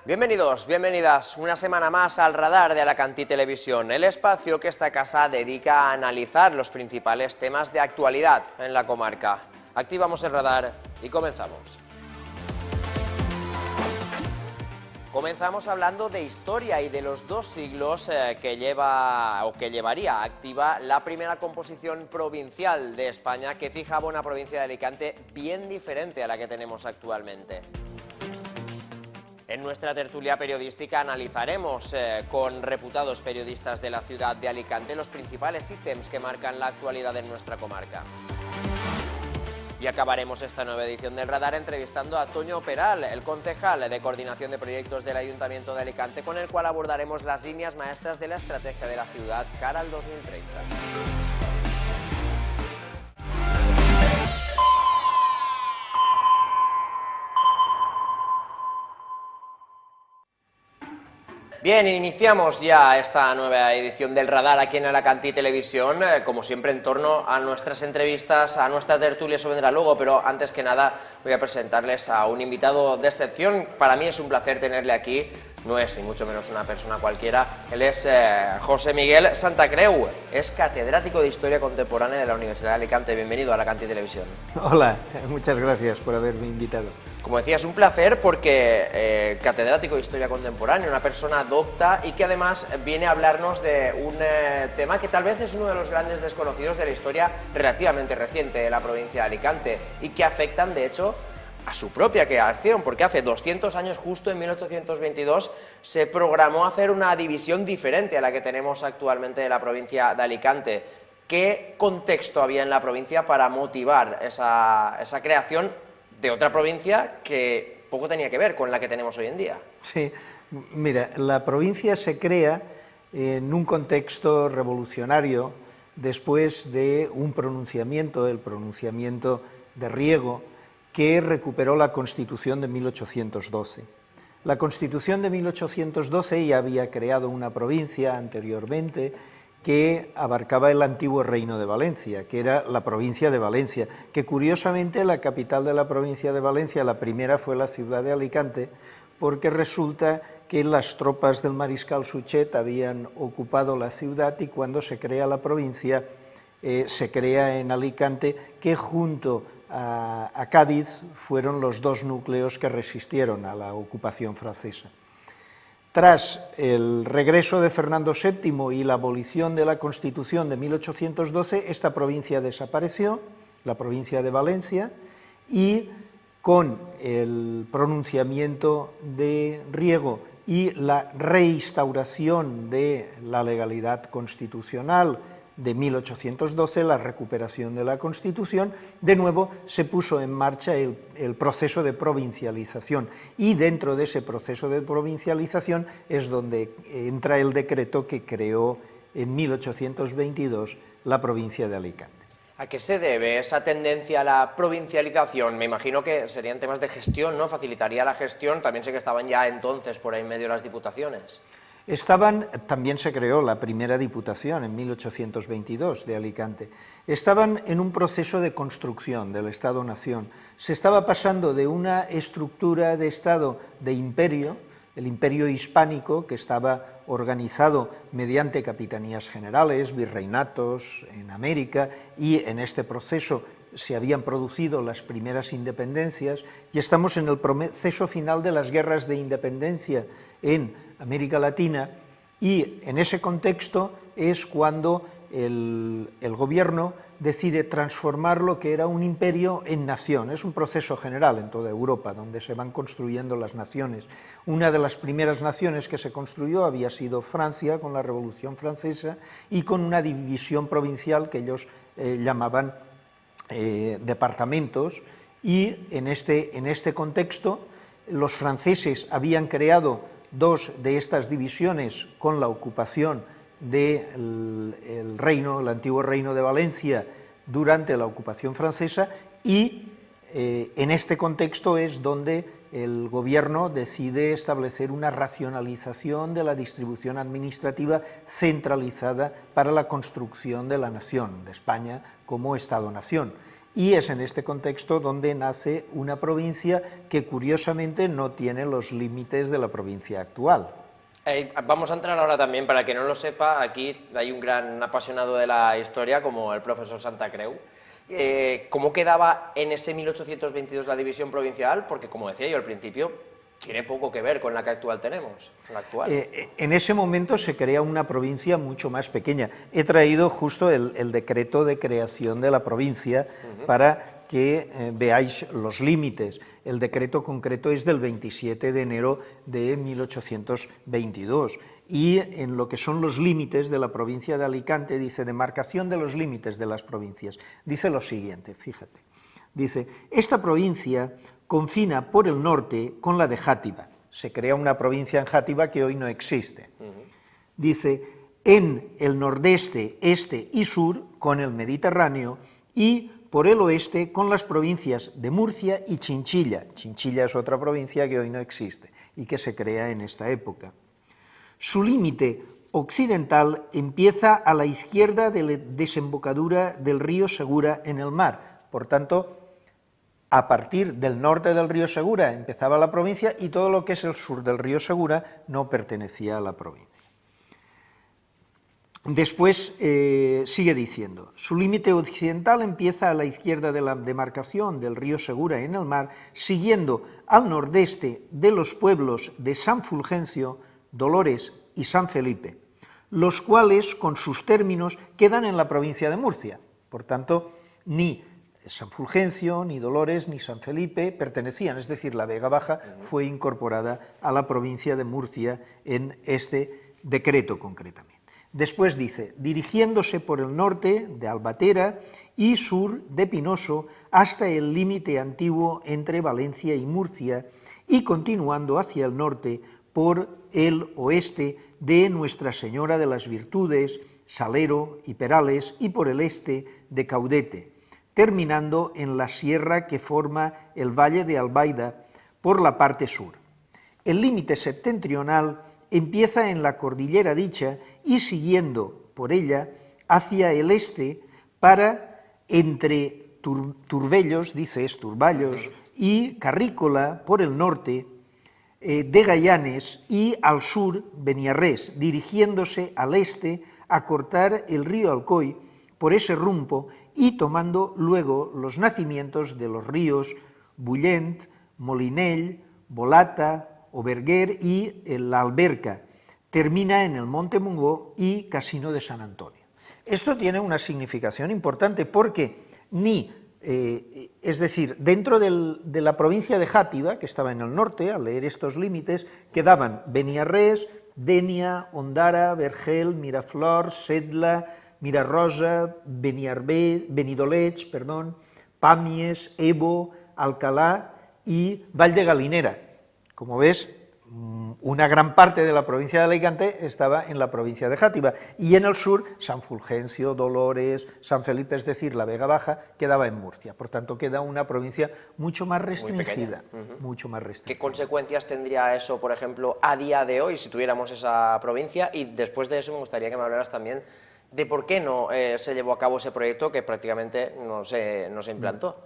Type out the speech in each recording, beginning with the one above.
Bienvenidos, bienvenidas una semana más al Radar de Alacantí Televisión, el espacio que esta casa dedica a analizar los principales temas de actualidad en la comarca. Activamos el radar y comenzamos. Comenzamos hablando de historia y de los 2 siglos que llevaría activa la primera composición provincial de España, que fijaba una provincia de Alicante bien diferente a la que tenemos actualmente. En nuestra tertulia periodística analizaremos con reputados periodistas de la ciudad de Alicante los principales ítems que marcan la actualidad en nuestra comarca. Y acabaremos esta nueva edición del Radar entrevistando a Toño Peral, el concejal de Coordinación de Proyectos del Ayuntamiento de Alicante, con el cual abordaremos las líneas maestras de la estrategia de la ciudad cara al 2030. Bien, iniciamos ya esta nueva edición del Radar aquí en Alacantí Televisión, como siempre en torno a nuestras entrevistas, a nuestra tertulia, eso vendrá luego, pero antes que nada voy a presentarles a un invitado de excepción. Para mí es un placer tenerle aquí, no es ni mucho menos una persona cualquiera, él es José Miguel Santacreu, es catedrático de Historia Contemporánea de la Universidad de Alicante. Bienvenido a Alacantí Televisión. Hola, muchas gracias por haberme invitado. Como decía, es un placer porque catedrático de Historia Contemporánea, una persona docta y que además viene a hablarnos de un tema que tal vez es uno de los grandes desconocidos de la historia relativamente reciente de la provincia de Alicante y que afectan, de hecho, a su propia creación, porque hace 200 años, justo en 1822, se programó hacer una división diferente a la que tenemos actualmente de la provincia de Alicante. ¿Qué contexto había en la provincia para motivar esa creación de otra provincia que poco tenía que ver con la que tenemos hoy en día? Sí, mira, la provincia se crea en un contexto revolucionario después de un pronunciamiento, el pronunciamiento de Riego, que recuperó la Constitución de 1812. La Constitución de 1812 ya había creado una provincia anteriormente que abarcaba el antiguo Reino de Valencia, que era la provincia de Valencia, que curiosamente la capital de la provincia de Valencia, la primera fue la ciudad de Alicante, porque resulta que las tropas del mariscal Suchet habían ocupado la ciudad y cuando se crea la provincia se crea en Alicante, que junto a Cádiz fueron los 2 núcleos que resistieron a la ocupación francesa. Tras el regreso de Fernando VII y la abolición de la Constitución de 1812, esta provincia desapareció, la provincia de Valencia, y con el pronunciamiento de Riego y la reinstauración de la legalidad constitucional de 1812, la recuperación de la Constitución, de nuevo se puso en marcha el proceso de provincialización y dentro de ese proceso de provincialización es donde entra el decreto que creó en 1822 la provincia de Alicante. ¿A qué se debe esa tendencia a la provincialización? Me imagino que serían temas de gestión, ¿no? Facilitaría la gestión, también sé que estaban ya entonces por ahí en medio las diputaciones. También se creó la primera diputación en 1822 de Alicante. Estaban en un proceso de construcción del Estado-Nación. Se estaba pasando de una estructura de Estado de imperio, el imperio hispánico, que estaba organizado mediante capitanías generales, virreinatos en América, y en este proceso se habían producido las primeras independencias, y estamos en el proceso final de las guerras de independencia en América Latina, y en ese contexto es cuando el gobierno decide transformar lo que era un imperio en nación. Es un proceso general en toda Europa, donde se van construyendo las naciones. Una de las primeras naciones que se construyó había sido Francia, con la Revolución Francesa, y con una división provincial que ellos llamaban departamentos, y en este contexto los franceses habían creado 2 de estas divisiones con la ocupación del reino, el antiguo Reino de Valencia, durante la ocupación francesa, y en este contexto es donde el gobierno decide establecer una racionalización de la distribución administrativa centralizada para la construcción de la nación, de España como Estado-nación. y es en este contexto donde nace una provincia que curiosamente no tiene los límites de la provincia actual. Vamos a entrar ahora también, para que no lo sepa, aquí hay un gran apasionado de la historia como el profesor Santa Creu. ¿Cómo quedaba en ese 1822 la división provincial? Porque, como decía yo al principio, tiene poco que ver con la que actual tenemos, la actual. En ese momento se crea una provincia mucho más pequeña. He traído justo el decreto de creación de la provincia para que veáis los límites. El decreto concreto es del 27 de enero de 1822 y en lo que son los límites de la provincia de Alicante dice demarcación de los límites de las provincias. Dice lo siguiente, fíjate, dice, esta provincia confina por el norte con la de Játiva. Se crea una provincia en Játiva que hoy no existe. Dice, en el nordeste, este y sur con el Mediterráneo y por el oeste con las provincias de Murcia y Chinchilla. Chinchilla es otra provincia que hoy no existe y que se crea en esta época. Su límite occidental empieza a la izquierda de la desembocadura del río Segura en el mar. Por tanto, a partir del norte del río Segura empezaba la provincia y todo lo que es el sur del río Segura no pertenecía a la provincia. Después sigue diciendo, su límite occidental empieza a la izquierda de la demarcación del río Segura en el mar, siguiendo al nordeste de los pueblos de San Fulgencio, Dolores y San Felipe, los cuales con sus términos quedan en la provincia de Murcia. Por tanto, ni San Fulgencio, ni Dolores, ni San Felipe pertenecían, es decir, la Vega Baja fue incorporada a la provincia de Murcia en este decreto concretamente. Después dice, dirigiéndose por el norte de Albatera y sur de Pinoso hasta el límite antiguo entre Valencia y Murcia y continuando hacia el norte por el oeste de Nuestra Señora de las Virtudes, Salero y Perales y por el este de Caudete, terminando en la sierra que forma el valle de Albaida por la parte sur. El límite septentrional empieza en la cordillera dicha y siguiendo por ella hacia el este para entre Turbellos, dice Esturballos, y Carrícola por el norte de Gayanes y al sur Beniarrés, dirigiéndose al este a cortar el río Alcoy por ese rumbo y tomando luego los nacimientos de los ríos Bullent, Molinell, Bolata, Oberguer y la Alberca. Termina en el Monte Mungó y Casino de San Antonio. Esto tiene una significación importante porque es decir, dentro de la provincia de Játiva, que estaba en el norte, al leer estos límites, quedaban Beniarrés, Denia, Ondara, Vergel, Miraflor, Sedla, Mirarrosa, Benidolets, Pàmies, Ebo, Alcalá y Vall de Galinera. Como ves, una gran parte de la provincia de Alicante estaba en la provincia de Játiva y en el sur San Fulgencio, Dolores, San Felipe, es decir, la Vega Baja, quedaba en Murcia. Por tanto, queda una provincia mucho más restringida. Mucho más restringida. ¿Qué consecuencias tendría eso, por ejemplo, a día de hoy, si tuviéramos esa provincia? Y después de eso me gustaría que me hablaras también de por qué no se llevó a cabo ese proyecto que prácticamente no se implantó.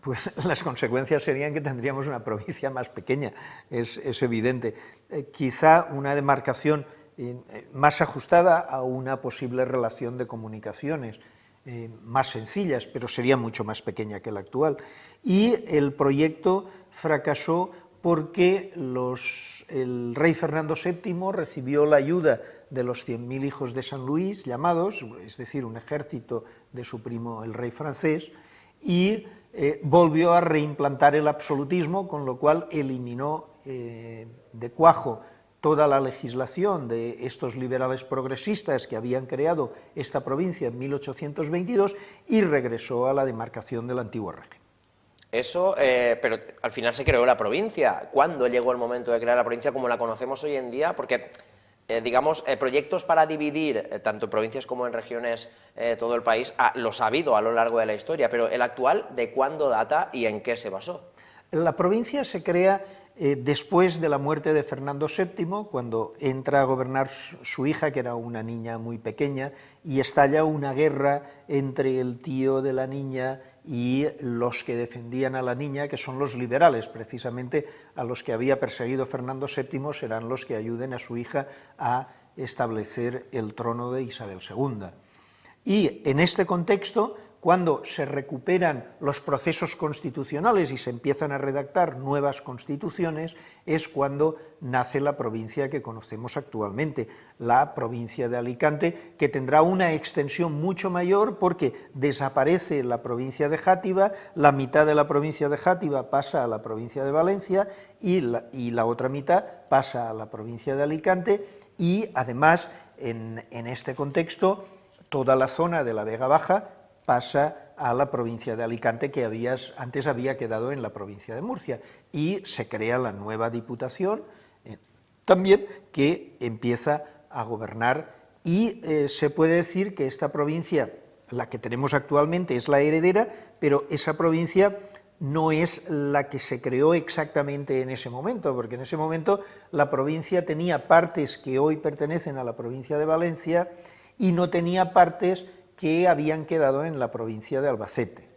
Pues las consecuencias serían que tendríamos una provincia más pequeña, es evidente. Quizá una demarcación más ajustada a una posible relación de comunicaciones, más sencillas, pero sería mucho más pequeña que la actual. Y el proyecto fracasó porque el rey Fernando VII recibió la ayuda de los 100.000 hijos de San Luis, llamados, es decir, un ejército de su primo el rey francés, y volvió a reimplantar el absolutismo, con lo cual eliminó de cuajo toda la legislación de estos liberales progresistas que habían creado esta provincia en 1822 y regresó a la demarcación del antiguo régimen. Eso, pero al final se creó la provincia. ¿Cuándo llegó el momento de crear la provincia como la conocemos hoy en día? Porque digamos, proyectos para dividir, tanto en provincias como en regiones, todo el país, los ha habido a lo largo de la historia, pero el actual, ¿de cuándo data y en qué se basó? La provincia se crea después de la muerte de Fernando VII, cuando entra a gobernar su hija, que era una niña muy pequeña, y estalla una guerra entre el tío de la niña y los que defendían a la niña, que son los liberales, precisamente a los que había perseguido Fernando VII, serán los que ayuden a su hija a establecer el trono de Isabel II. Y en este contexto, cuando se recuperan los procesos constitucionales y se empiezan a redactar nuevas constituciones, es cuando nace la provincia que conocemos actualmente, la provincia de Alicante, que tendrá una extensión mucho mayor porque desaparece la provincia de Játiva, la mitad de la provincia de Játiva pasa a la provincia de Valencia y la otra mitad pasa a la provincia de Alicante, y además en este contexto toda la zona de la Vega Baja pasa a la provincia de Alicante, que antes había quedado en la provincia de Murcia, y se crea la nueva Diputación, también, que empieza a gobernar, y se puede decir que esta provincia, la que tenemos actualmente, es la heredera, pero esa provincia no es la que se creó exactamente en ese momento, porque en ese momento la provincia tenía partes que hoy pertenecen a la provincia de Valencia y no tenía partes que habían quedado en la provincia de Albacete.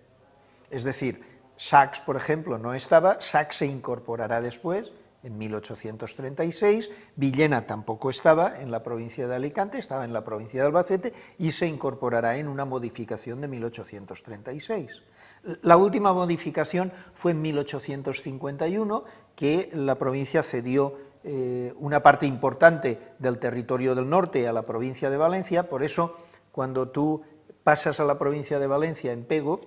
Es decir, Sacs, por ejemplo, no estaba, Sacs se incorporará después, en 1836, Villena tampoco estaba en la provincia de Alicante, estaba en la provincia de Albacete, y se incorporará en una modificación de 1836. La última modificación fue en 1851, que la provincia cedió una parte importante del territorio del norte a la provincia de Valencia. Por eso, cuando tú pasas a la provincia de Valencia en Pego,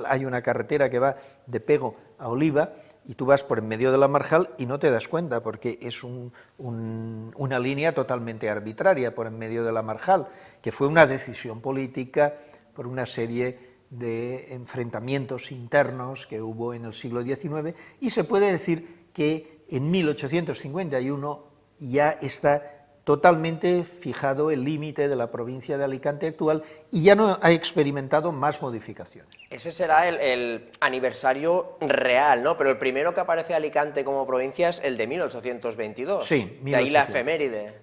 hay una carretera que va de Pego a Oliva, y tú vas por en medio de la Marjal y no te das cuenta, porque es una línea totalmente arbitraria por en medio de la Marjal, que fue una decisión política por una serie de enfrentamientos internos que hubo en el siglo XIX, y se puede decir que en 1851 ya está totalmente fijado el límite de la provincia de Alicante actual y ya no ha experimentado más modificaciones. Ese será el aniversario real, ¿no? Pero el primero que aparece Alicante como provincia es el de 1822. Sí, 1800. De ahí la efeméride.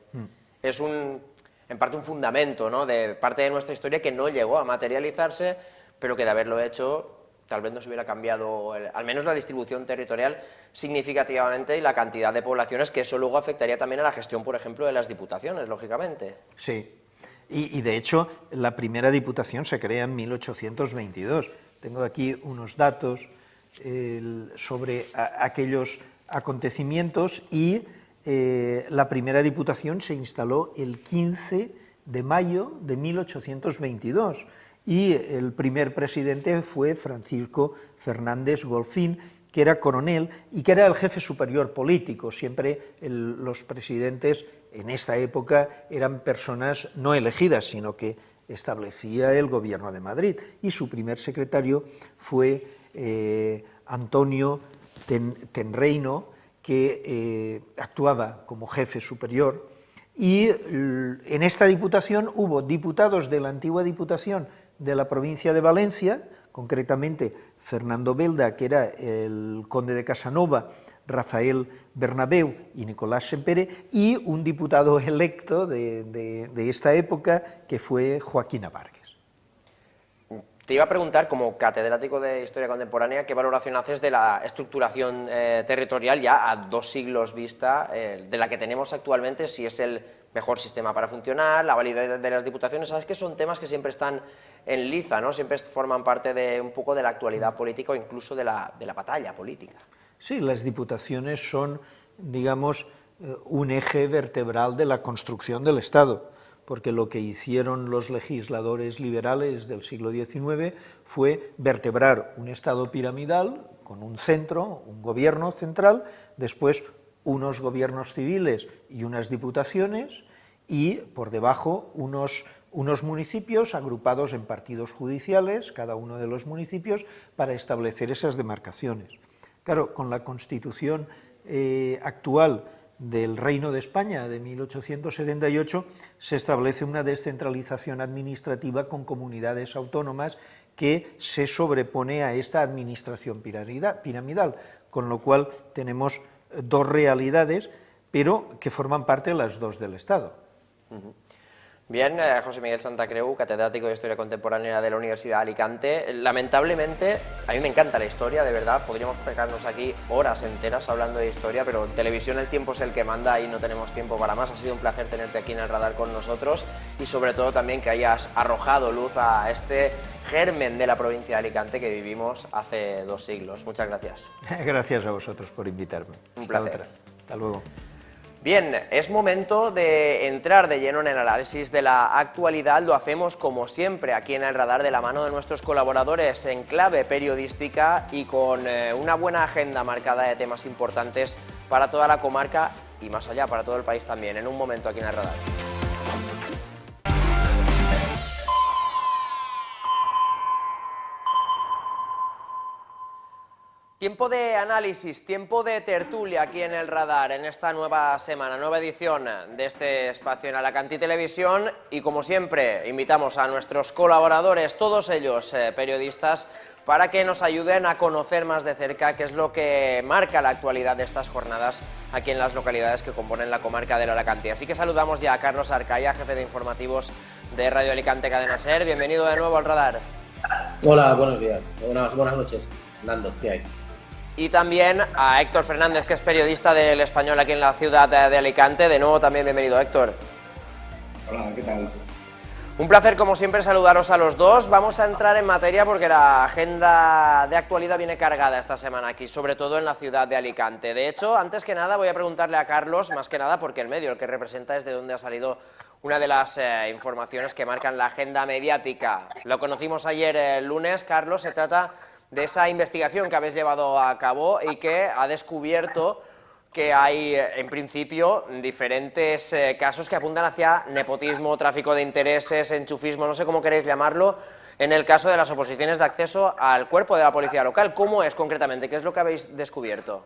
Es en parte un fundamento, ¿no?, de parte de nuestra historia que no llegó a materializarse, pero que de haberlo hecho tal vez nos hubiera cambiado, al menos la distribución territorial significativamente, y la cantidad de poblaciones, que eso luego afectaría también a la gestión, por ejemplo, de las diputaciones, lógicamente. Sí, y de hecho la primera diputación se crea en 1822. Tengo aquí unos datos sobre aquellos acontecimientos, y la primera diputación se instaló el 15 de mayo de 1822, y el primer presidente fue Francisco Fernández Golfín, que era coronel y que era el jefe superior político. Siempre los presidentes en esta época eran personas no elegidas, sino que establecía el Gobierno de Madrid, y su primer secretario fue Antonio Tenreino, que actuaba como jefe superior. Y en esta diputación hubo diputados de la antigua Diputación de la provincia de Valencia, concretamente Fernando Belda, que era el conde de Casanova, Rafael Bernabeu y Nicolás Sempere, y un diputado electo de esta época, que fue Joaquín Abargues. Te iba a preguntar, como catedrático de Historia Contemporánea, ¿qué valoración haces de la estructuración territorial ya a 2 siglos vista, de la que tenemos actualmente, si es el mejor sistema para funcionar, la validez de las diputaciones? Sabes que son temas que siempre están en liza, ¿no? Siempre forman parte de un poco de la actualidad política o incluso de la batalla política. Sí, las diputaciones son, digamos, un eje vertebral de la construcción del Estado, porque lo que hicieron los legisladores liberales del siglo XIX fue vertebrar un Estado piramidal con un centro, un gobierno central, después unos gobiernos civiles y unas diputaciones, y por debajo unos municipios agrupados en partidos judiciales, cada uno de los municipios, para establecer esas demarcaciones. Claro, con la Constitución actual del Reino de España de 1878 se establece una descentralización administrativa con comunidades autónomas que se sobrepone a esta administración piramidal, con lo cual tenemos dos realidades, pero que forman parte las dos del Estado. Bien, José Miguel Santacreu, catedrático de Historia Contemporánea de la Universidad de Alicante. Lamentablemente, a mí me encanta la historia, de verdad, podríamos pegarnos aquí horas enteras hablando de historia, pero en televisión el tiempo es el que manda y no tenemos tiempo para más. Ha sido un placer tenerte aquí en el radar con nosotros y sobre todo también que hayas arrojado luz a este germen de la provincia de Alicante que vivimos hace 2 siglos. Muchas gracias. Gracias a vosotros por invitarme. Un placer. Hasta luego. Bien, es momento de entrar de lleno en el análisis de la actualidad. Lo hacemos como siempre aquí en el radar de la mano de nuestros colaboradores en clave periodística y con una buena agenda marcada de temas importantes para toda la comarca y más allá, para todo el país también. En un momento aquí en el radar. Tiempo de análisis, tiempo de tertulia aquí en el radar, en esta nueva semana, nueva edición de este espacio en Alacantí Televisión y como siempre invitamos a nuestros colaboradores, todos ellos periodistas, para que nos ayuden a conocer más de cerca qué es lo que marca la actualidad de estas jornadas aquí en las localidades que componen la comarca del Alacantí. Así que saludamos ya a Carlos Arcaya, jefe de informativos de Radio Alicante Cadena SER. Bienvenido de nuevo al radar. Hola, buenos días, buenas noches, Nando, ¿qué hay? Y también a Héctor Fernández, que es periodista del Español aquí en la ciudad de Alicante. De nuevo también bienvenido, Héctor. Hola, ¿qué tal? Un placer, como siempre, saludaros a los dos. Vamos a entrar en materia porque la agenda de actualidad viene cargada esta semana aquí, sobre todo en la ciudad de Alicante. De hecho, antes que nada voy a preguntarle a Carlos, más que nada porque el medio, el que representa, es de donde ha salido una de las informaciones que marcan la agenda mediática. Lo conocimos ayer el lunes, Carlos, se trata de esa investigación que habéis llevado a cabo y que ha descubierto que hay, en principio, diferentes casos que apuntan hacia nepotismo, tráfico de intereses, enchufismo, no sé cómo queréis llamarlo, en el caso de las oposiciones de acceso al cuerpo de la policía local. ¿Cómo es concretamente? ¿Qué es lo que habéis descubierto?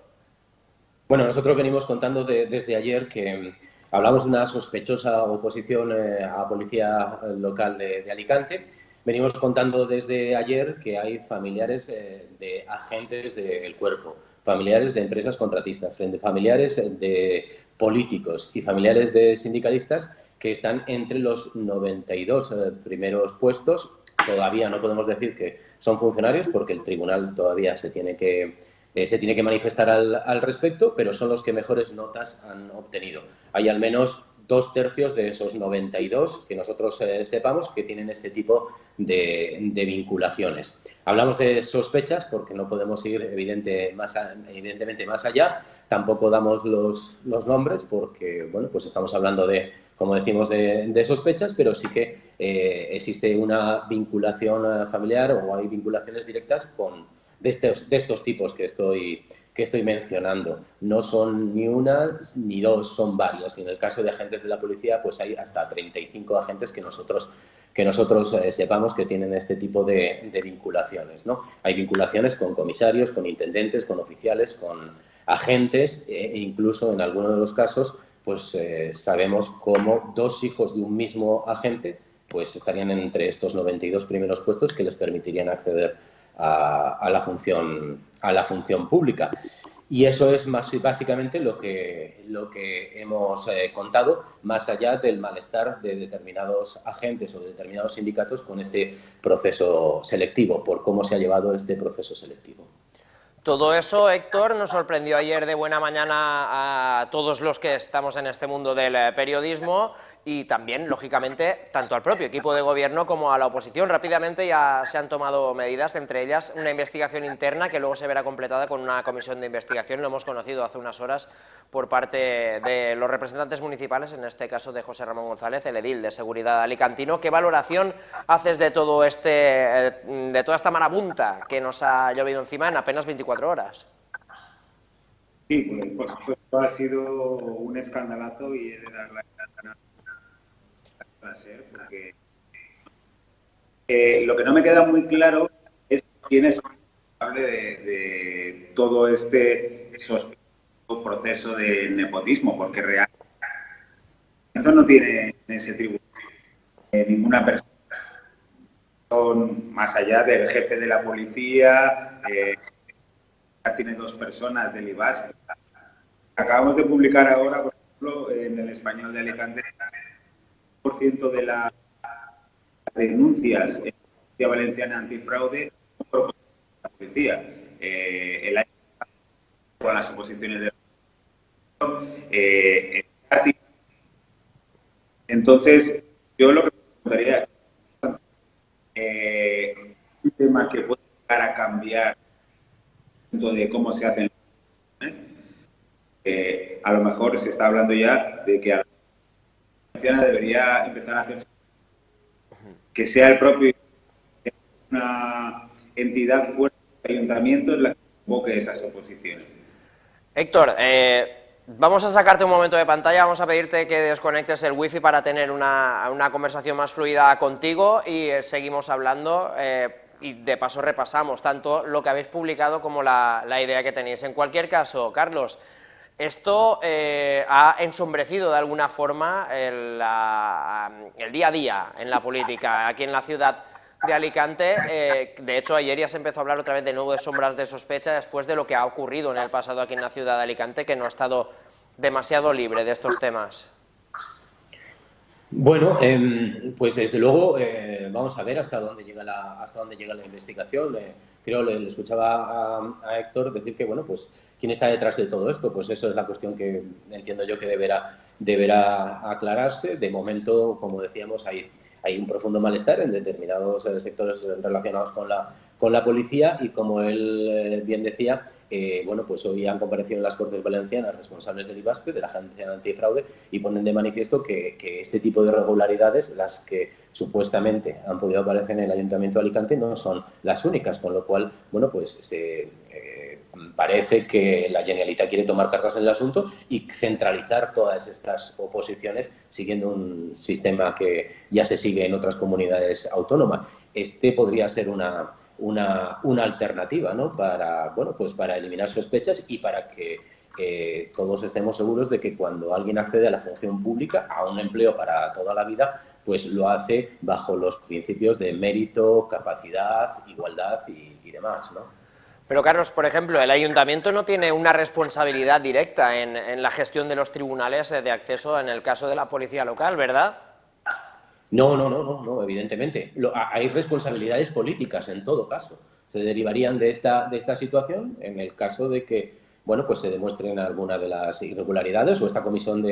Bueno, nosotros venimos contando desde ayer que hablamos de una sospechosa oposición a la policía local de Alicante. Venimos contando desde ayer que hay familiares de agentes del cuerpo, familiares de empresas contratistas, familiares de políticos y familiares de sindicalistas que están entre los 92 primeros puestos. Todavía no podemos decir que son funcionarios porque el tribunal todavía se tiene que manifestar al respecto, pero son los que mejores notas han obtenido. Hay al menos 2/3 de esos 92 que nosotros sepamos que tienen este tipo de vinculaciones. Hablamos de sospechas porque no podemos ir evidentemente más allá. Tampoco damos los nombres porque, bueno, pues estamos hablando de, como decimos, de sospechas, pero sí que existe una vinculación familiar o hay vinculaciones directas de estos tipos que estoy mencionando. No son ni una ni dos, son varios. Y en el caso de agentes de la policía, pues hay hasta 35 agentes que nosotros sepamos que tienen este tipo de vinculaciones, ¿no? Hay vinculaciones con comisarios, con intendentes, con oficiales, con agentes e incluso en algunos de los casos pues sabemos cómo 2 hijos de un mismo agente pues estarían entre estos 92 primeros puestos que les permitirían acceder a la función pública. Y eso es básicamente lo que hemos contado, más allá del malestar de determinados agentes o de determinados sindicatos con este proceso selectivo, por cómo se ha llevado este proceso selectivo. Todo eso, Héctor, nos sorprendió ayer de buena mañana a todos los que estamos en este mundo del periodismo y también, lógicamente, tanto al propio equipo de gobierno como a la oposición. Rápidamente ya se han tomado medidas, entre ellas una investigación interna que luego se verá completada con una comisión de investigación. Lo hemos conocido hace unas horas por parte de los representantes municipales, en este caso de José Ramón González, el edil de Seguridad alicantino. ¿Qué valoración haces de todo de toda esta marabunta que nos ha llovido encima en apenas 24 horas? Sí, pues esto ha sido un escandalazo y he de dar la enhorabuena a SER porque lo que no me queda muy claro es quién es responsable de todo este sospechoso proceso de nepotismo, porque realmente no tiene en ese tribunal ninguna persona. Son más allá del jefe de la policía, tiene 2 personas del IVAS Acabamos de publicar ahora, por ejemplo, en el Español de Alicante, el 1% de las denuncias en la Policía Valenciana antifraude por la policía. El año pasado, con las oposiciones de entonces, yo lo que me preguntaría es un tema que puede llegar a cambiar de cómo se hacen. A lo mejor se está hablando ya de que la Valenciana debería empezar a hacerse que sea el propio una entidad fuerte del ayuntamiento en la que convoque esas oposiciones. Héctor, vamos a sacarte un momento de pantalla, vamos a pedirte que desconectes el wifi para tener una conversación más fluida contigo y seguimos hablando y de paso repasamos tanto lo que habéis publicado como la idea que tenéis. En cualquier caso, Carlos, esto ha ensombrecido de alguna forma el día a día en la política aquí en la ciudad de Alicante. De hecho, ayer ya se empezó a hablar otra vez de nuevo de sombras de sospecha después de lo que ha ocurrido en el pasado aquí en la ciudad de Alicante, que no ha estado demasiado libre de estos temas. Bueno, pues desde luego vamos a ver hasta dónde llega la investigación. Creo le escuchaba a Héctor decir que, bueno, pues quién está detrás de todo esto. Pues eso es la cuestión que entiendo yo que deberá aclararse. De momento, como decíamos, hay un profundo malestar en determinados sectores relacionados con la policía y, como él bien decía, bueno, pues hoy han comparecido en las Cortes Valencianas responsables del IBASPE, de la Agencia Antifraude, y ponen de manifiesto que este tipo de irregularidades, las que supuestamente han podido aparecer en el Ayuntamiento de Alicante, no son las únicas, con lo cual, bueno, pues parece que la Generalitat quiere tomar cartas en el asunto y centralizar todas estas oposiciones siguiendo un sistema que ya se sigue en otras comunidades autónomas. Este podría ser una alternativa, ¿no? Para, bueno, pues para eliminar sospechas y para que todos estemos seguros de que cuando alguien accede a la función pública, a un empleo para toda la vida, pues lo hace bajo los principios de mérito, capacidad, igualdad y demás, ¿no? Pero, Carlos, por ejemplo, el ayuntamiento no tiene una responsabilidad directa en la gestión de los tribunales de acceso en el caso de la policía local, ¿verdad? No, evidentemente. Hay responsabilidades políticas en todo caso. Se derivarían de esta situación en el caso de que, bueno, pues se demuestren alguna de las irregularidades o esta comisión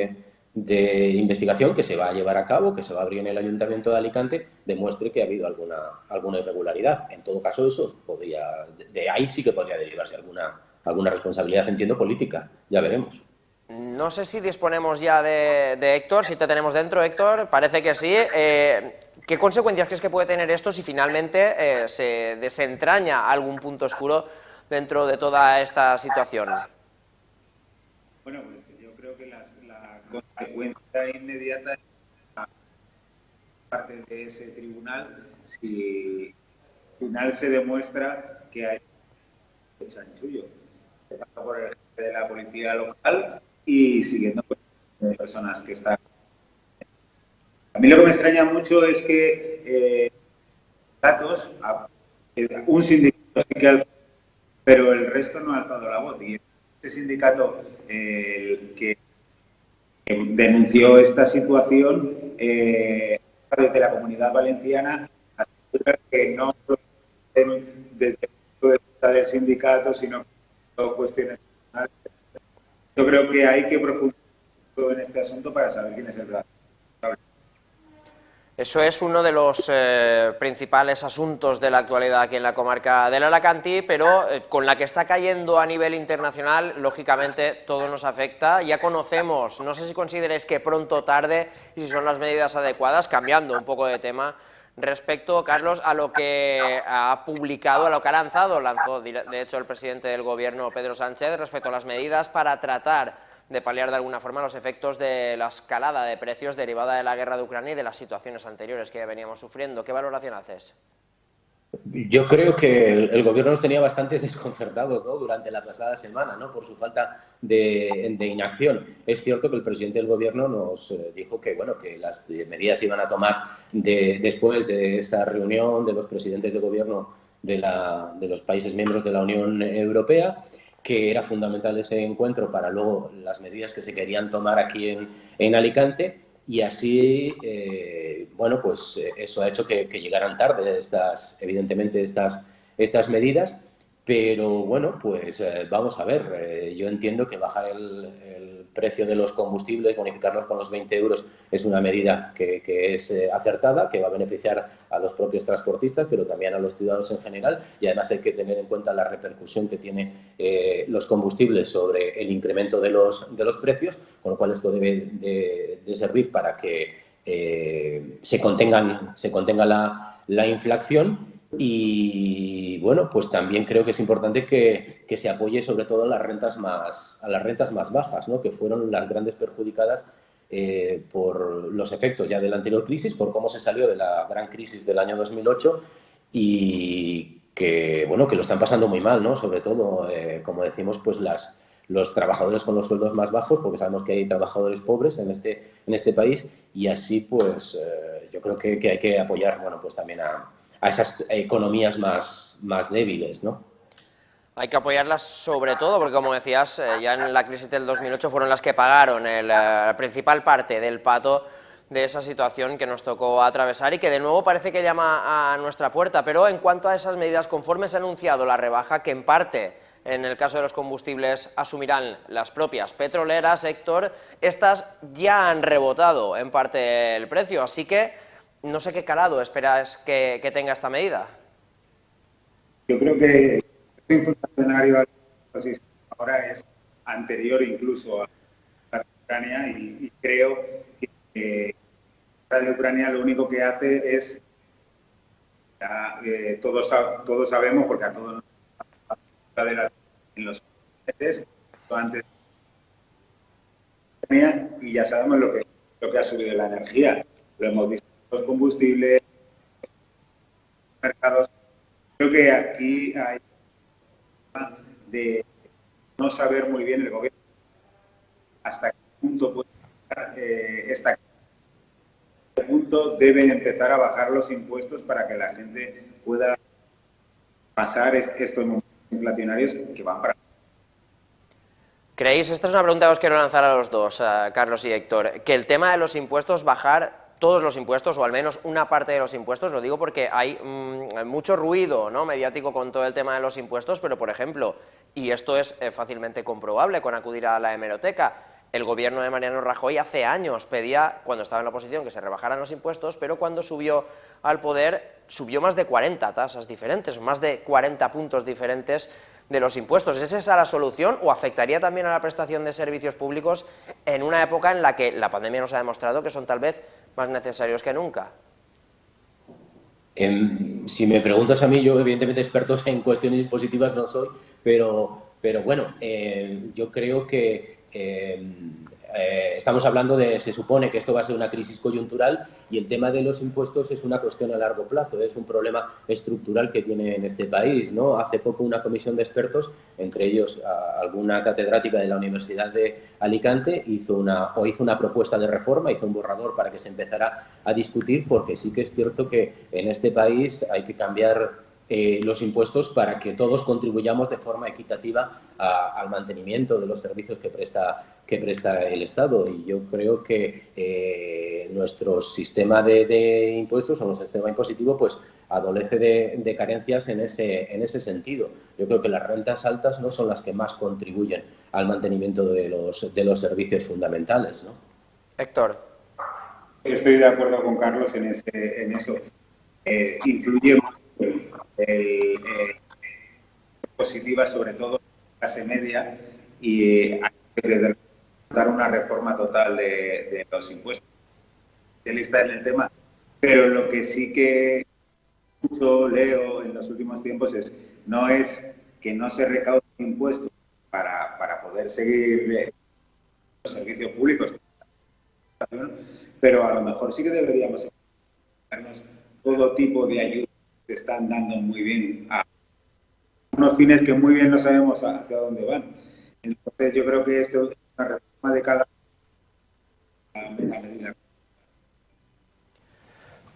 de investigación que se va a llevar a cabo, que se va a abrir en el Ayuntamiento de Alicante, demuestre que ha habido alguna irregularidad. En todo caso, eso de ahí sí que podría derivarse alguna responsabilidad, entiendo, política. Ya veremos. No sé si disponemos ya de Héctor, si te tenemos dentro, Héctor, parece que sí. ¿Qué consecuencias crees que puede tener esto si finalmente se desentraña algún punto oscuro dentro de toda esta situación? Bueno, pues yo creo que la consecuencia inmediata es parte de ese tribunal si al final se demuestra que hay chanchullo por el jefe de la policía local y siguiendo con las personas que están. A mí lo que me extraña mucho es que un sindicato sí que alzó, pero el resto no ha alzado la voz. Y ese sindicato que denunció esta situación desde la Comunidad Valenciana asegura que no desde el punto de vista del sindicato, sino que son cuestiones personales. Yo creo que hay que profundizar en este asunto para saber quién es el responsable. Eso es uno de los principales asuntos de la actualidad aquí en la comarca del Alacantí, pero con la que está cayendo a nivel internacional, lógicamente todo nos afecta. Ya conocemos, no sé si consideréis que pronto o tarde, y si son las medidas adecuadas, cambiando un poco de tema, respecto, Carlos, a lo que ha publicado, a lo que lanzó de hecho el presidente del Gobierno, Pedro Sánchez, respecto a las medidas para tratar de paliar de alguna forma los efectos de la escalada de precios derivada de la guerra de Ucrania y de las situaciones anteriores que ya veníamos sufriendo. ¿Qué valoración haces? Yo creo que el Gobierno nos tenía bastante desconcertados, ¿no?, durante la pasada semana, ¿no?, por su falta de inacción. Es cierto que el presidente del Gobierno nos dijo que, bueno, que las medidas se iban a tomar después de esa reunión de los presidentes de Gobierno de los países miembros de la Unión Europea. que era fundamental ese encuentro para luego las medidas que se querían tomar aquí en Alicante, y así, bueno, pues eso ha hecho que llegaran tarde evidentemente estas medidas, pero bueno, pues vamos a ver, yo entiendo que bajar el precio de los combustibles, bonificarlos con los 20 euros, es una medida que es acertada, que va a beneficiar a los propios transportistas, pero también a los ciudadanos en general, y además hay que tener en cuenta la repercusión que tiene los combustibles sobre el incremento de los precios, con lo cual esto debe de servir para que se contenga la inflación. Y bueno, pues también creo que es importante que se apoye sobre todo a las rentas más bajas, ¿no? Que fueron las grandes perjudicadas por los efectos ya de la anterior crisis, por cómo se salió de la gran crisis del año 2008 y que, bueno, que lo están pasando muy mal, ¿no? Sobre todo, como decimos, pues los trabajadores con los sueldos más bajos, porque sabemos que hay trabajadores pobres en este país, y así pues yo creo que hay que apoyar, bueno, pues también a esas economías más débiles, ¿no? Hay que apoyarlas sobre todo porque, como decías, ya en la crisis del 2008 fueron las que pagaron la principal parte del pato de esa situación que nos tocó atravesar y que de nuevo parece que llama a nuestra puerta. Pero en cuanto a esas medidas, conforme se ha anunciado la rebaja, que en parte, en el caso de los combustibles, asumirán las propias petroleras, Héctor, estas ya han rebotado en parte el precio, así que no sé qué calado esperas que tenga esta medida. Yo creo que este inflacionario ahora es anterior incluso a la de Ucrania y creo que la de Ucrania lo único que hace es, todos sabemos, porque a todos nos en los meses antes de Ucrania, y ya sabemos lo que ha subido la energía. Lo hemos visto en los combustibles, mercados. Creo que aquí hay de no saber muy bien el gobierno hasta qué punto puede llegar qué punto deben empezar a bajar los impuestos para que la gente pueda pasar estos momentos inflacionarios que van para... ¿Creéis, esta es una pregunta que os quiero lanzar a los dos, a Carlos y Héctor, que el tema de los impuestos, bajar todos los impuestos, o al menos una parte de los impuestos? Lo digo porque hay mucho ruido, ¿no?, mediático con todo el tema de los impuestos, pero, por ejemplo, y esto es fácilmente comprobable con acudir a la hemeroteca, el gobierno de Mariano Rajoy hace años pedía, cuando estaba en la oposición, que se rebajaran los impuestos, pero cuando subió al poder subió más de 40 tasas diferentes, más de 40 puntos diferentes de los impuestos. ¿Es esa la solución o afectaría también a la prestación de servicios públicos en una época en la que la pandemia nos ha demostrado que son tal vez más necesarios que nunca? Si me preguntas a mí, yo evidentemente expertos en cuestiones impositivas no soy, pero bueno, yo creo que estamos hablando se supone que esto va a ser una crisis coyuntural y el tema de los impuestos es una cuestión a largo plazo, es un problema estructural que tiene en este país, ¿no? Hace poco una comisión de expertos, entre ellos alguna catedrática de la Universidad de Alicante, hizo una propuesta de reforma, hizo un borrador para que se empezara a discutir, porque sí que es cierto que en este país hay que cambiar los impuestos para que todos contribuyamos de forma equitativa al mantenimiento de los servicios que presta el Estado. Y yo creo que nuestro sistema de impuestos o nuestro sistema impositivo pues adolece de carencias en ese sentido. Yo creo que las rentas altas no son las que más contribuyen al mantenimiento de los servicios fundamentales, ¿no? Héctor. Estoy de acuerdo con Carlos en eso. Influye positiva, sobre todo en clase media, y hay que dar una reforma total de los impuestos. Especialista en el tema, pero lo que sí que mucho leo en los últimos tiempos no es que no se recauden impuestos para poder seguir los servicios públicos, pero a lo mejor sí que deberíamos darnos todo tipo de ayudas que se están dando muy bien a unos fines que muy bien no sabemos hacia dónde van. Entonces yo creo que esto es una reforma de cada medida.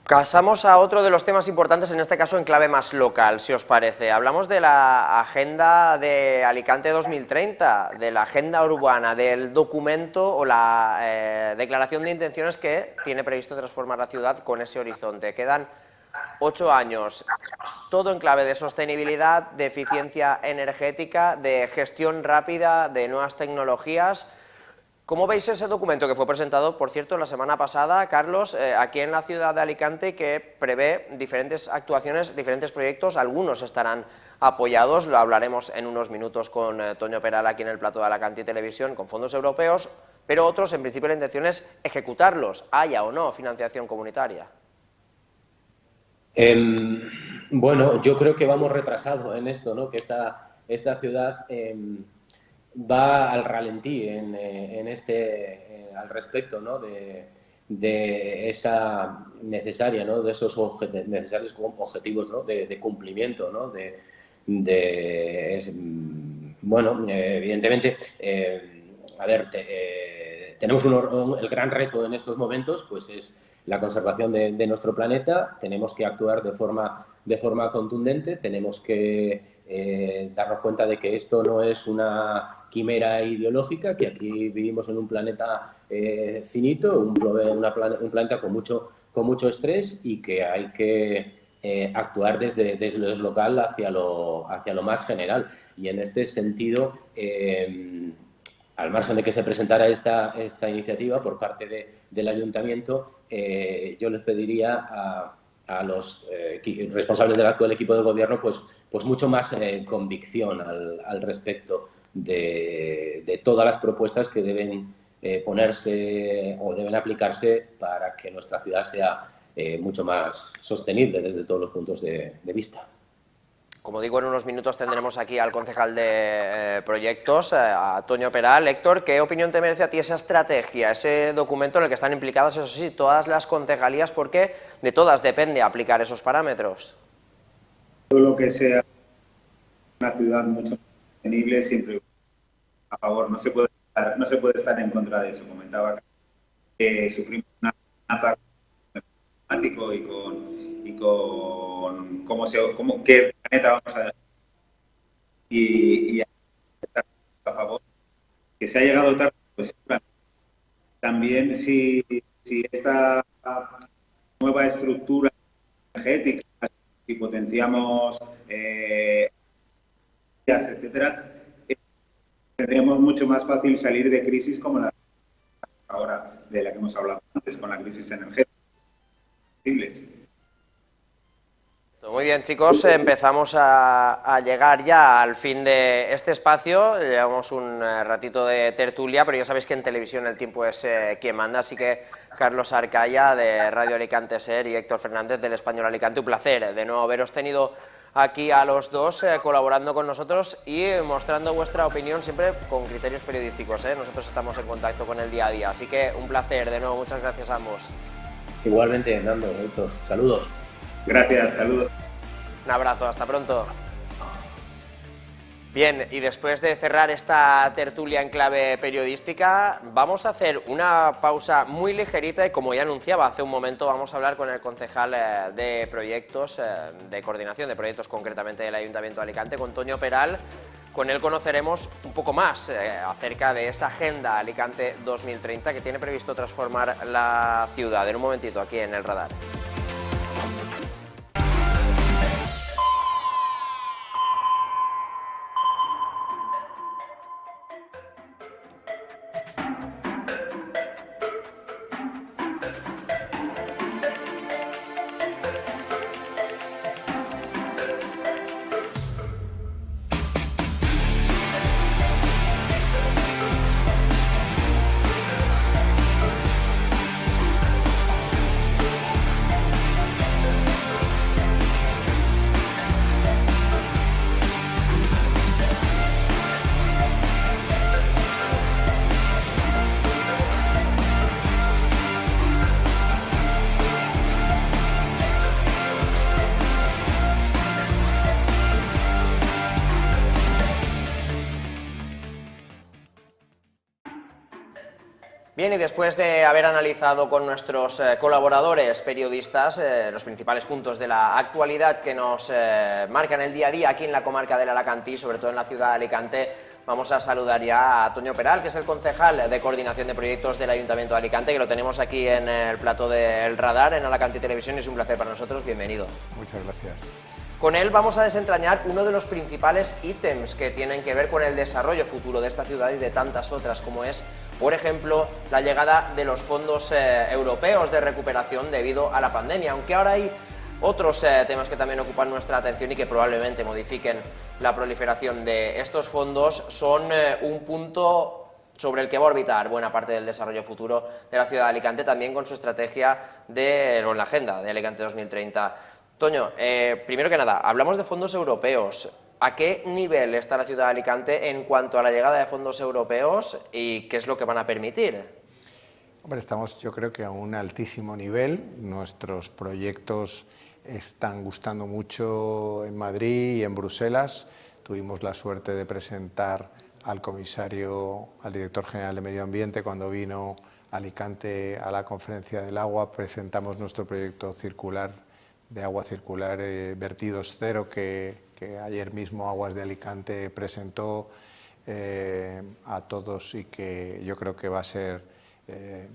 Pasamos a otro de los temas importantes, en este caso en clave más local, si os parece. Hablamos de la Agenda de Alicante 2030, de la agenda urbana, del documento o la declaración de intenciones que tiene previsto transformar la ciudad con ese horizonte. Quedan 8 años, todo en clave de sostenibilidad, de eficiencia energética, de gestión rápida, de nuevas tecnologías. ¿Cómo veis ese documento que fue presentado, por cierto, la semana pasada, Carlos, aquí en la ciudad de Alicante, que prevé diferentes actuaciones, diferentes proyectos? Algunos estarán apoyados, lo hablaremos en unos minutos con Toño Peral aquí en el plató de Alicante Televisión, con fondos europeos, pero otros, en principio, la intención es ejecutarlos, haya o no financiación comunitaria. Bueno, yo creo que vamos retrasados en esto, ¿no? Que esta ciudad va al ralentí al respecto, ¿no? de esa necesaria, ¿no? De esos necesarios objetivos, ¿no? de cumplimiento, ¿no? Bueno, evidentemente, tenemos el gran reto en estos momentos, pues es la conservación de nuestro planeta. Tenemos que actuar de forma contundente, tenemos que darnos cuenta de que esto no es una quimera ideológica, que aquí vivimos en un planeta finito, un planeta con mucho estrés, y que hay que actuar desde lo local hacia lo más general. Y en este sentido, al margen de que se presentara esta iniciativa por parte del Ayuntamiento, yo les pediría a los responsables del actual equipo de gobierno pues mucho más convicción al respecto de todas las propuestas que deben ponerse o deben aplicarse para que nuestra ciudad sea mucho más sostenible desde todos los puntos de vista. Como digo, en unos minutos tendremos aquí al concejal de proyectos, a Toño Peral. Héctor, ¿qué opinión te merece a ti esa estrategia, ese documento en el que están implicadas, eso sí, todas las concejalías, porque de todas depende aplicar esos parámetros? Todo lo que sea una ciudad mucho más sostenible, siempre a favor, no se puede estar en contra de eso. Comentaba que sufrimos una amenaza climático y con qué planeta vamos a dejar. Y estar a favor. Que se ha llegado tarde, pues también si esta nueva estructura energética, si potenciamos etcétera, tendremos mucho más fácil salir de crisis como la ahora de la que hemos hablado antes, con la crisis energética. Muy bien, chicos, empezamos a llegar ya al fin de este espacio. Llevamos un ratito de tertulia, pero ya sabéis que en televisión el tiempo es quien manda, así que Carlos Arcaya de Radio Alicante SER y Héctor Fernández del Español Alicante, un placer de nuevo haberos tenido aquí a los dos colaborando con nosotros y mostrando vuestra opinión siempre con criterios periodísticos. Nosotros estamos en contacto con el día a día, así que un placer de nuevo, muchas gracias a ambos. Igualmente, Nando, Héctor, saludos. Gracias, saludos. Un abrazo, hasta pronto. Bien, y después de cerrar esta tertulia en clave periodística, vamos a hacer una pausa muy ligerita y, como ya anunciaba hace un momento, vamos a hablar con el concejal de proyectos, de coordinación de proyectos concretamente del Ayuntamiento de Alicante, con Toño Peral. Con él conoceremos un poco más acerca de esa Agenda Alicante 2030 que tiene previsto transformar la ciudad. En un momentito, aquí en El Radar. Bien, y después de haber analizado con nuestros colaboradores periodistas los principales puntos de la actualidad que nos marcan el día a día aquí en la comarca del Alacantí, sobre todo en la ciudad de Alicante, vamos a saludar ya a Toño Peral, que es el concejal de Coordinación de Proyectos del Ayuntamiento de Alicante, que lo tenemos aquí en el plató del radar, en Alacantí Televisión, y es un placer para nosotros. Bienvenido. Muchas gracias. Con él vamos a desentrañar uno de los principales ítems que tienen que ver con el desarrollo futuro de esta ciudad y de tantas otras, como es, por ejemplo, la llegada de los fondos europeos de recuperación debido a la pandemia, aunque ahora hay otros temas que también ocupan nuestra atención y que probablemente modifiquen la proliferación de estos fondos. Son un punto sobre el que va a orbitar buena parte del desarrollo futuro de la ciudad de Alicante, también con su estrategia o en la agenda de Alicante 2030. Toño, primero que nada, hablamos de fondos europeos. ¿A qué nivel está la ciudad de Alicante en cuanto a la llegada de fondos europeos y qué es lo que van a permitir? Hombre, estamos, yo creo que a un altísimo nivel. Nuestros proyectos están gustando mucho en Madrid y en Bruselas. Tuvimos la suerte de presentar al comisario, al director general de Medio Ambiente, cuando vino a Alicante a la Conferencia del Agua. Presentamos nuestro proyecto circular de agua circular, vertidos cero, que ayer mismo Aguas de Alicante presentó a todos y que yo creo que va a ser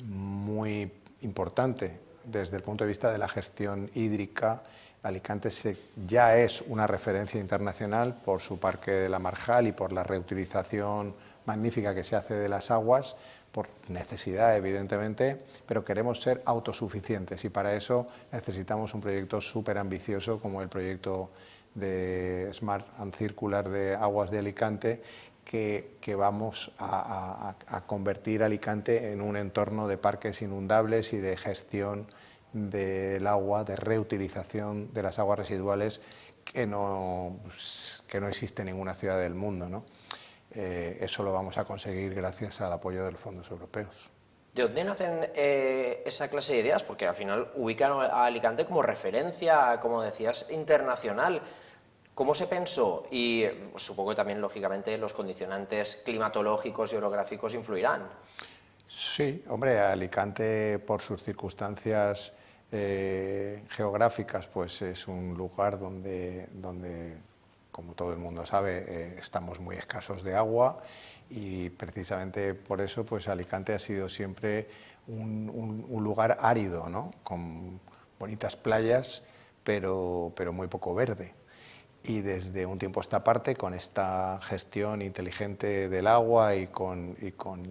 muy importante desde el punto de vista de la gestión hídrica. Alicante ya es una referencia internacional por su parque de la Marjal y por la reutilización magnífica que se hace de las aguas, por necesidad, evidentemente, pero queremos ser autosuficientes y para eso necesitamos un proyecto súper ambicioso como el proyecto de Smart and Circular de Aguas de Alicante, que vamos a convertir Alicante en un entorno de parques inundables y de gestión del agua, de reutilización de las aguas residuales que no existe en ninguna ciudad del mundo, ¿no? Eso lo vamos a conseguir gracias al apoyo de los fondos europeos. ¿De dónde nacen esa clase de ideas? Porque al final ubican a Alicante como referencia, como decías, internacional. ¿Cómo se pensó? Y supongo que también, lógicamente, los condicionantes climatológicos y orográficos influirán. Sí, hombre, Alicante, por sus circunstancias geográficas, pues es un lugar donde como todo el mundo sabe, estamos muy escasos de agua y precisamente por eso pues Alicante ha sido siempre un lugar árido, ¿no? Con bonitas playas, pero muy poco verde. Y desde un tiempo a esta parte, con esta gestión inteligente del agua y con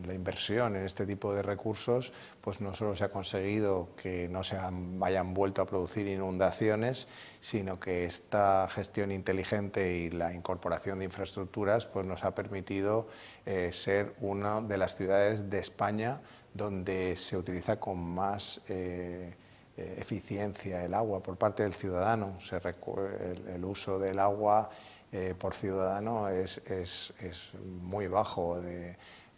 la inversión en este tipo de recursos, pues no solo se ha conseguido que no se hayan vuelto a producir inundaciones, sino que esta gestión inteligente y la incorporación de infraestructuras pues nos ha permitido ser una de las ciudades de España donde se utiliza con más eficiencia el agua por parte del ciudadano. El uso del agua por ciudadano es muy bajo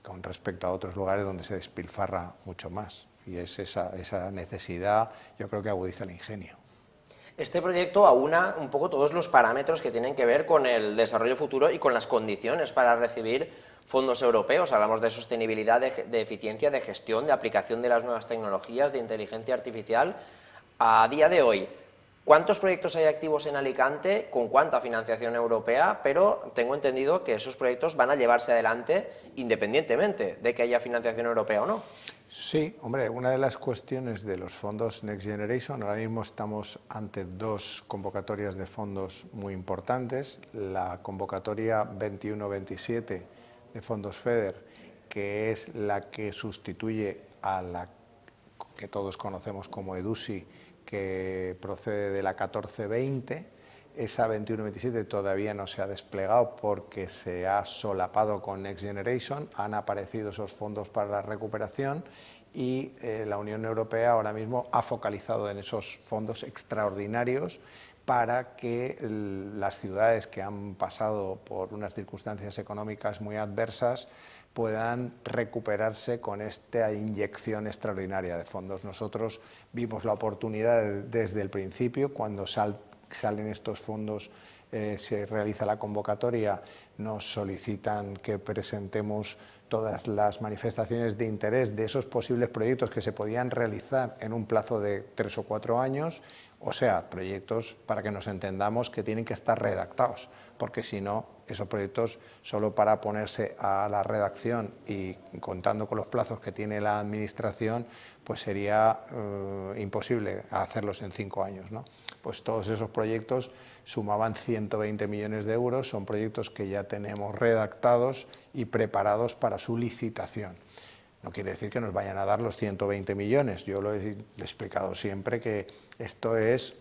con respecto a otros lugares donde se despilfarra mucho más, y es esa necesidad, yo creo, que agudiza el ingenio. Este proyecto aúna un poco todos los parámetros que tienen que ver con el desarrollo futuro y con las condiciones para recibir fondos europeos. Hablamos de sostenibilidad, de eficiencia, de gestión, de aplicación de las nuevas tecnologías, de inteligencia artificial. A día de hoy, ¿cuántos proyectos hay activos en Alicante? ¿Con cuánta financiación europea? Pero tengo entendido que esos proyectos van a llevarse adelante independientemente de que haya financiación europea o no. Sí, hombre, una de las cuestiones de los fondos Next Generation, ahora mismo estamos ante dos convocatorias de fondos muy importantes. La convocatoria 21-27 de fondos FEDER, que es la que sustituye a la que todos conocemos como EDUSI, que procede de la 14-20. Esa 21-27 todavía no se ha desplegado porque se ha solapado con Next Generation, han aparecido esos fondos para la recuperación y la Unión Europea ahora mismo ha focalizado en esos fondos extraordinarios para que las ciudades que han pasado por unas circunstancias económicas muy adversas puedan recuperarse con esta inyección extraordinaria de fondos. Nosotros vimos la oportunidad desde el principio, cuando salen estos fondos, se realiza la convocatoria, nos solicitan que presentemos todas las manifestaciones de interés de esos posibles proyectos que se podían realizar en un plazo de 3 o 4 años, o sea, proyectos, para que nos entendamos, que tienen que estar redactados, porque si no, esos proyectos, solo para ponerse a la redacción y contando con los plazos que tiene la Administración, pues sería imposible hacerlos en 5 años, ¿no? Pues todos esos proyectos sumaban 120 millones de euros, son proyectos que ya tenemos redactados y preparados para su licitación. No quiere decir que nos vayan a dar los 120 millones, yo lo he explicado siempre que esto es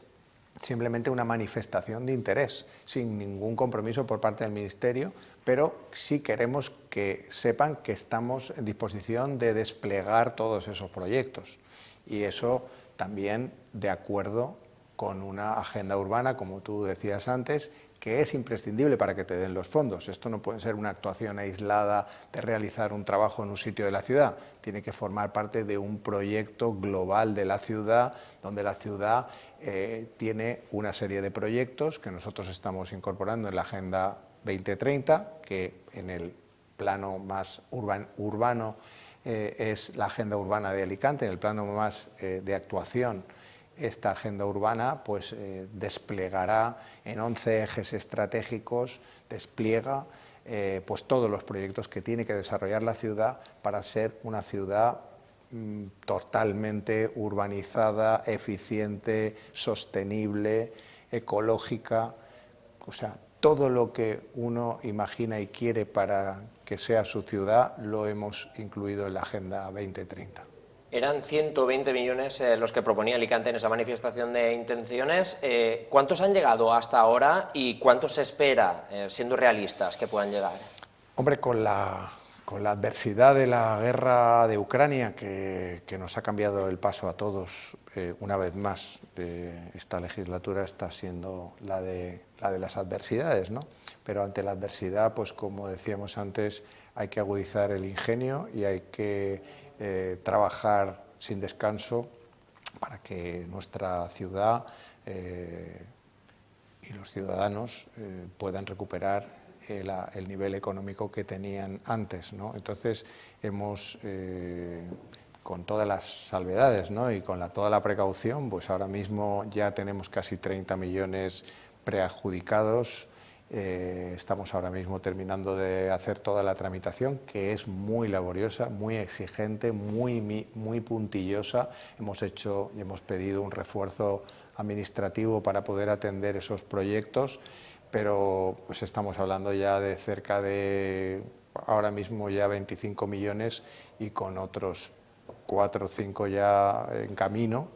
simplemente una manifestación de interés, sin ningún compromiso por parte del Ministerio, pero sí queremos que sepan que estamos en disposición de desplegar todos esos proyectos y eso también de acuerdo con una agenda urbana, como tú decías antes, que es imprescindible para que te den los fondos. Esto no puede ser una actuación aislada de realizar un trabajo en un sitio de la ciudad, tiene que formar parte de un proyecto global de la ciudad, donde la ciudad tiene una serie de proyectos que nosotros estamos incorporando en la Agenda 2030, que en el plano más urbano es la Agenda Urbana de Alicante, en el plano más de actuación. Esta agenda urbana pues, desplegará en 11 ejes estratégicos, despliega pues, todos los proyectos que tiene que desarrollar la ciudad para ser una ciudad totalmente urbanizada, eficiente, sostenible, ecológica, o sea, todo lo que uno imagina y quiere para que sea su ciudad lo hemos incluido en la Agenda 2030. Eran 120 millones los que proponía Alicante en esa manifestación de intenciones. ¿Cuántos han llegado hasta ahora y cuántos se espera, siendo realistas, que puedan llegar? Hombre, con la adversidad de la guerra de Ucrania, que nos ha cambiado el paso a todos una vez más, esta legislatura está siendo la de las adversidades, ¿no? Pero ante la adversidad, pues como decíamos antes, hay que agudizar el ingenio y hay que trabajar sin descanso para que nuestra ciudad y los ciudadanos puedan recuperar el nivel económico que tenían antes, ¿no? Entonces hemos, con todas las salvedades, ¿no? Y con toda la precaución, pues ahora mismo ya tenemos casi 30 millones preadjudicados. Estamos ahora mismo terminando de hacer toda la tramitación, que es muy laboriosa, muy exigente, muy puntillosa. Hemos hecho y hemos pedido un refuerzo administrativo para poder atender esos proyectos, pero pues estamos hablando ya de cerca de, ahora mismo ya 25 millones y con otros 4 o 5 ya en camino.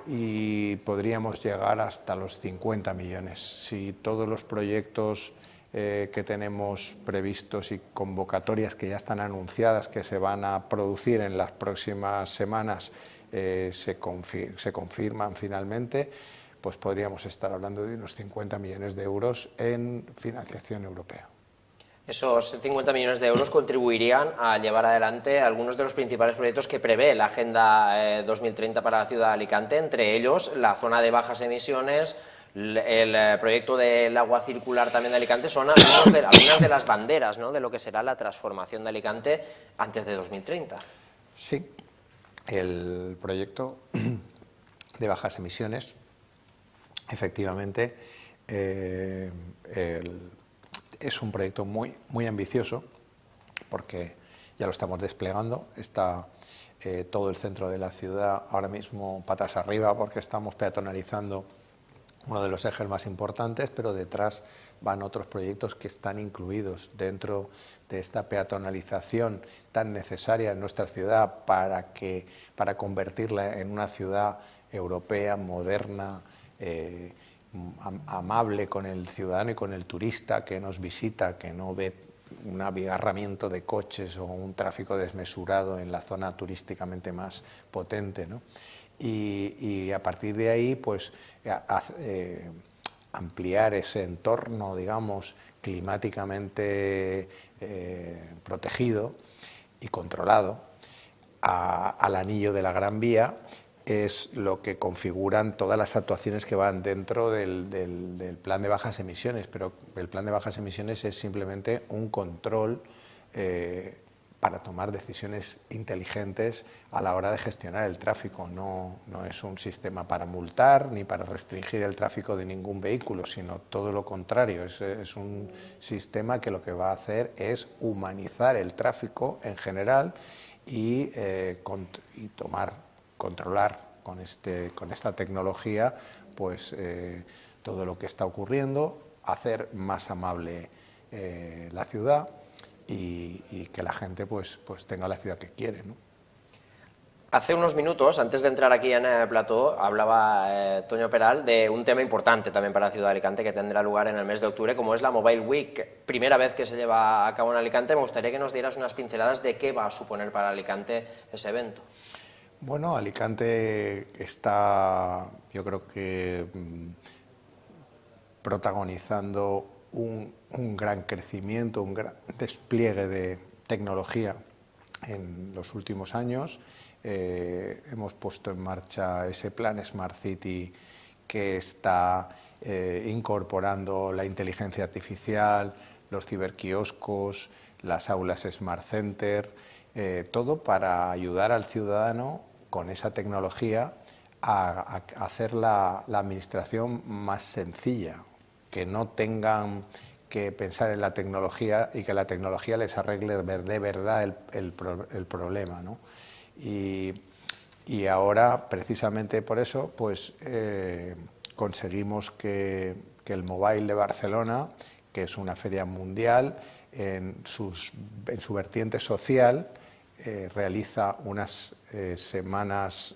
Y podríamos llegar hasta los 50 millones. Si todos los proyectos que tenemos previstos y convocatorias que ya están anunciadas, que se van a producir en las próximas semanas, se confirman finalmente, pues podríamos estar hablando de unos 50 millones de euros en financiación europea. Esos 50 millones de euros contribuirían a llevar adelante algunos de los principales proyectos que prevé la Agenda 2030 para la ciudad de Alicante, entre ellos la zona de bajas emisiones, el proyecto del agua circular también de Alicante. Son algunas de las banderas, ¿no?, de lo que será la transformación de Alicante antes de 2030. Sí, el proyecto de bajas emisiones, efectivamente, es un proyecto muy ambicioso, porque ya lo estamos desplegando. Está todo el centro de la ciudad ahora mismo patas arriba, porque estamos peatonalizando uno de los ejes más importantes, pero detrás van otros proyectos que están incluidos dentro de esta peatonalización tan necesaria en nuestra ciudad para convertirla en una ciudad europea, moderna, amable con el ciudadano y con el turista que nos visita, que no ve un abigarramiento de coches o un tráfico desmesurado en la zona turísticamente más potente, ¿no? Y a partir de ahí, pues, ampliar ese entorno, digamos, climáticamente protegido y controlado al anillo de la Gran Vía, es lo que configuran todas las actuaciones que van dentro del plan de bajas emisiones, pero el plan de bajas emisiones es simplemente un control para tomar decisiones inteligentes a la hora de gestionar el tráfico. No es un sistema para multar ni para restringir el tráfico de ningún vehículo, sino todo lo contrario. Es un sistema que lo que va a hacer es humanizar el tráfico en general y controlar con esta tecnología pues, todo lo que está ocurriendo, hacer más amable la ciudad y que la gente pues tenga la ciudad que quiere, ¿no? Hace unos minutos, antes de entrar aquí en el plató, hablaba Toño Peral de un tema importante también para la ciudad de Alicante que tendrá lugar en el mes de octubre, como es la Mobile Week. Primera vez que se lleva a cabo en Alicante. Me gustaría que nos dieras unas pinceladas de qué va a suponer para Alicante ese evento. Bueno, Alicante está, yo creo que, protagonizando un gran crecimiento, un gran despliegue de tecnología en los últimos años. Hemos puesto en marcha ese plan Smart City que está incorporando la inteligencia artificial, los ciberquioscos, las aulas Smart Center, todo para ayudar al ciudadano con esa tecnología a hacer la administración más sencilla, que no tengan que pensar en la tecnología y que la tecnología les arregle de verdad el problema, ¿no? Y ahora, precisamente por eso, pues conseguimos que el Mobile de Barcelona, que es una feria mundial, en su vertiente social, realiza unas semanas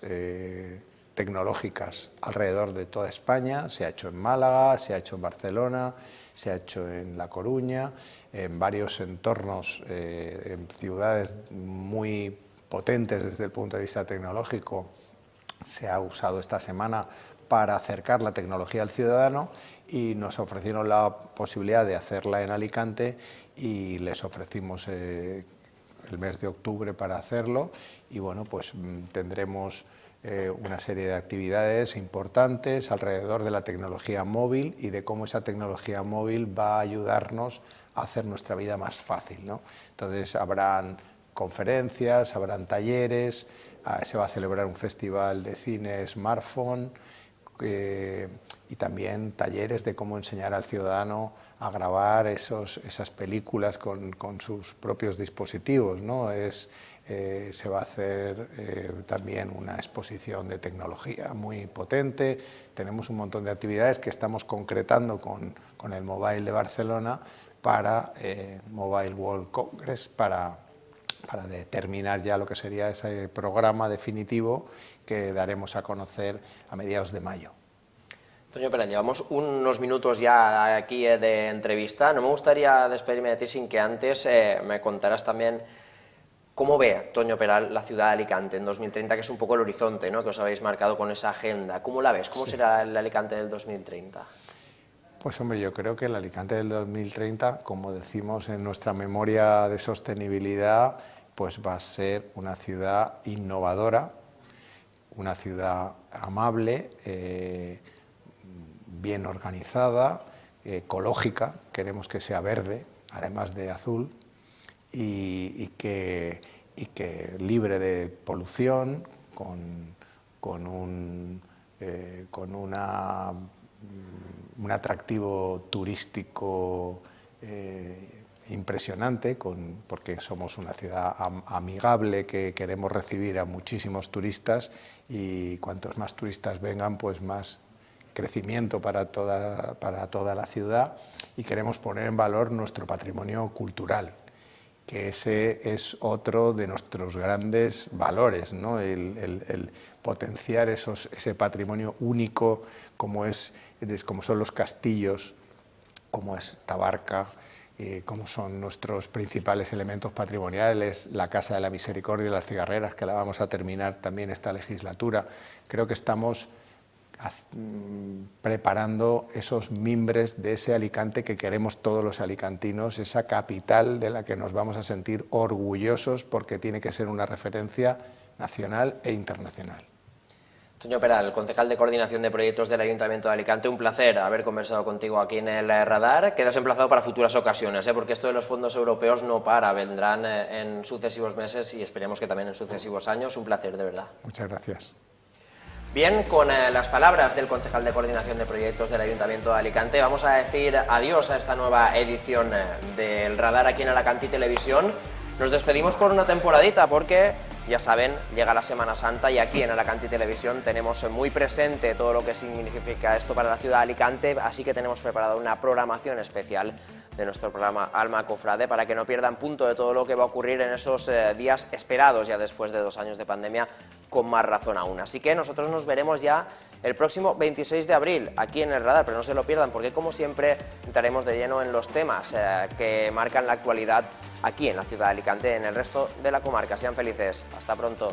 tecnológicas alrededor de toda España. Se ha hecho en Málaga, se ha hecho en Barcelona, se ha hecho en La Coruña, en varios entornos, en ciudades muy potentes desde el punto de vista tecnológico. Se ha usado esta semana para acercar la tecnología al ciudadano y nos ofrecieron la posibilidad de hacerla en Alicante y les ofrecimos el mes de octubre para hacerlo y bueno, pues tendremos una serie de actividades importantes alrededor de la tecnología móvil y de cómo esa tecnología móvil va a ayudarnos a hacer nuestra vida más fácil, ¿no? Entonces habrán conferencias, habrán talleres, se va a celebrar un festival de cine smartphone y también talleres de cómo enseñar al ciudadano a grabar esas películas con sus propios dispositivos, ¿no? Se va a hacer también una exposición de tecnología muy potente. Tenemos un montón de actividades que estamos concretando con el Mobile de Barcelona para Mobile World Congress, para determinar ya lo que sería ese programa definitivo que daremos a conocer a mediados de mayo. Toño Peral, llevamos unos minutos ya aquí de entrevista. No me gustaría despedirme de ti sin que antes me contaras también cómo ve Toño Peral la ciudad de Alicante en 2030, que es un poco el horizonte, ¿no?, que os habéis marcado con esa agenda. ¿Cómo la ves? ¿Cómo será el Alicante del 2030? Pues hombre, yo creo que el Alicante del 2030, como decimos en nuestra memoria de sostenibilidad, pues va a ser una ciudad innovadora, una ciudad amable, bien organizada, ecológica, queremos que sea verde, además de azul, y que libre de polución, con un atractivo turístico impresionante, porque somos una ciudad amigable, que queremos recibir a muchísimos turistas y cuantos más turistas vengan, pues más crecimiento para toda la ciudad, y queremos poner en valor nuestro patrimonio cultural, que ese es otro de nuestros grandes valores, ¿no? El potenciar ese patrimonio único como son los castillos, como es Tabarca, como son nuestros principales elementos patrimoniales, la Casa de la Misericordia y las Cigarreras, que la vamos a terminar también esta legislatura. Creo que estamos preparando esos mimbres de ese Alicante que queremos todos los alicantinos, esa capital de la que nos vamos a sentir orgullosos porque tiene que ser una referencia nacional e internacional. Toño Peral, concejal de Coordinación de Proyectos del Ayuntamiento de Alicante, un placer haber conversado contigo aquí en el radar. Quedas emplazado para futuras ocasiones, porque esto de los fondos europeos no para, vendrán en sucesivos meses y esperemos que también en sucesivos años. Un placer, de verdad. Muchas gracias. Bien, con las palabras del concejal de Coordinación de Proyectos del Ayuntamiento de Alicante, vamos a decir adiós a esta nueva edición del radar aquí en Alacantí Televisión. Nos despedimos por una temporadita porque, ya saben, llega la Semana Santa y aquí en Alacantí Televisión tenemos muy presente todo lo que significa esto para la ciudad de Alicante, así que tenemos preparada una programación especial de nuestro programa Alma Cofrade para que no pierdan punto de todo lo que va a ocurrir en esos días esperados ya después de 2 años de pandemia, con más razón aún. Así que nosotros nos veremos ya el próximo 26 de abril aquí en el radar, pero no se lo pierdan porque como siempre entraremos de lleno en los temas que marcan la actualidad aquí en la ciudad de Alicante, en el resto de la comarca. Sean felices. Hasta pronto.